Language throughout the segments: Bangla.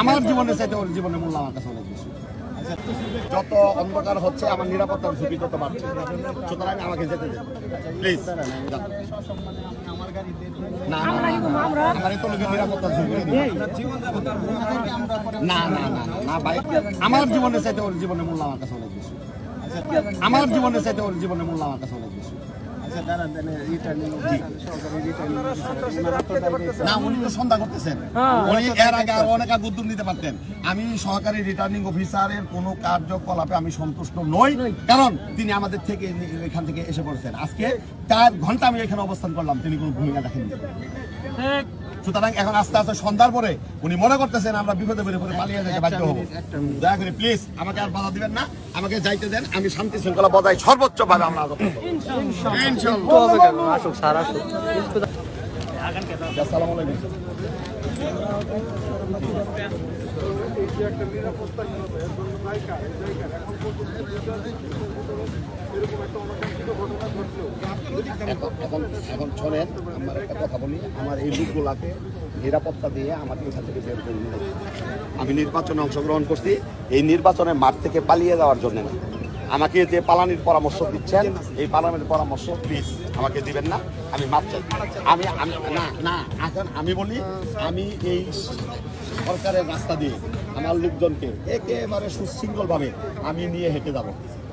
আমার জীবনে চাইতে ওর জীবনের মূল্য আমার কাছে অনেক বেশি। যত অন্ধকার হচ্ছে আমার নিরাপত্তার ঝুঁকি তত বাড়ছে, সুতরাং আমাকে যেতে দেন প্লিজ। না আমার তো লোকের নিরাপত্তার ঝুঁকি না না না না ভাই, আমার জীবনে চাইতে ওর জীবনের মূল্য আমার কাছে অনেক বেশি। আমার জীবনে চাইতে ওর জীবনের মূল্য আমার কাছে অনেক বেশি। না উনি তো সন্ধ্যা করতেছেন, উনি এর আগে আরো অনেক উদ্যোগ নিতে পারতেন। আমি সহকারী রিটার্নিং অফিসারের কোনো কার্যকলাপে আমি সন্তুষ্ট নই, কারণ তিনি আমাদের থেকে এখান থেকে এসে পড়েছেন। আজকে 4 ঘন্টা আমি এখানে অবস্থান করলাম, তিনি কোনো ভূমিকা দেখেননি। সুতরাং এখন আস্তে আস্তে সন্ধ্যার পরে উনি মনে করতেছেন আমরা বিপদে পড়ে পালিয়ে যেতে বাধ্য হবো। দয়া করে প্লিজ আমাকে আর বাধা দিবেন না, আমাকে যাইতে দেন। আমি শান্তি শৃঙ্খলা বজায় সর্বোচ্চ ভাবে আমরা আসসালামু আলাইকুম। এখন শোনেন, আমার একটা কথা বলি, আমার এই লোকগুলাকে নিরাপত্তা দিয়ে আমাকে এখান থেকে বের করে নিয়ে আমি নির্বাচনে অংশগ্রহণ করছি, এই নির্বাচনের মাঠ থেকে পালিয়ে যাওয়ার জন্য না। আমাকে যে পালানির পরামর্শ দিচ্ছেন, এই পালানির পরামর্শ প্লিজ আমাকে দিবেন না। আমি মাপ চাই। আমি না না এখন আমি বলি, আমি এই সরকারের রাস্তা দিয়ে আমার লোকজনকে একেবারে সুশৃঙ্খলভাবে আমি নিয়ে হেঁটে যাব।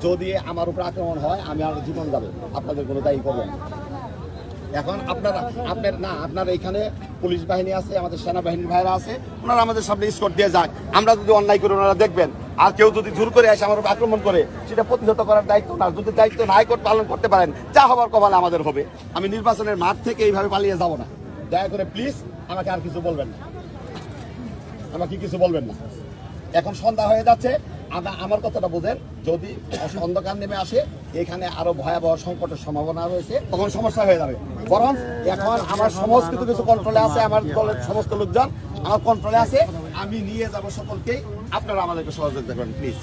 যদি আমার উপর আক্রমণ হয় আমি আর জীবন যাবে, আপনাদের কোনো দায়ী করবেন। এখন আপনার এখানে পুলিশ বাহিনী আছে, আমাদের সেনাবাহিনীর ভাইরা আছে, ওনারা আমাদের সামনে স্কট দিয়ে যাক। আমরা যদি অন্যায় করি ওনারা দেখবেন, আর কেউ যদি জোর করে এসে আমার উপর আক্রমণ করে সেটা প্রতিহত করার দায়িত্ব না। যদি দায়িত্ব না পালন করতে পারেন, যা হবার কপালে আমাদের হবে। আমি নির্বাচনের মাঠ থেকে এইভাবে পালিয়ে যাব না। দয়া করে প্লিজ আমাকে আর কিছু বলবেন না, আমাকে কিছু বলবেন না। এখন সন্ধ্যা হয়ে যাচ্ছে, আমার কথাটা বোঝেন। যদি অন্ধকার নেমে আসে, এখানে আরো ভয়াবহ সংকটের সম্ভাবনা রয়েছে, তখন সমস্যা হয়ে যাবে। বরং এখন আমার সমস্ত কিছু কন্ট্রোলে আছে, আমার দলের সমস্ত লোকজন আমার কন্ট্রোলে আছে। আমি নিয়ে যাব সকলকেই, আপনারা আমাদেরকে সহযোগিতা করেন প্লিজ।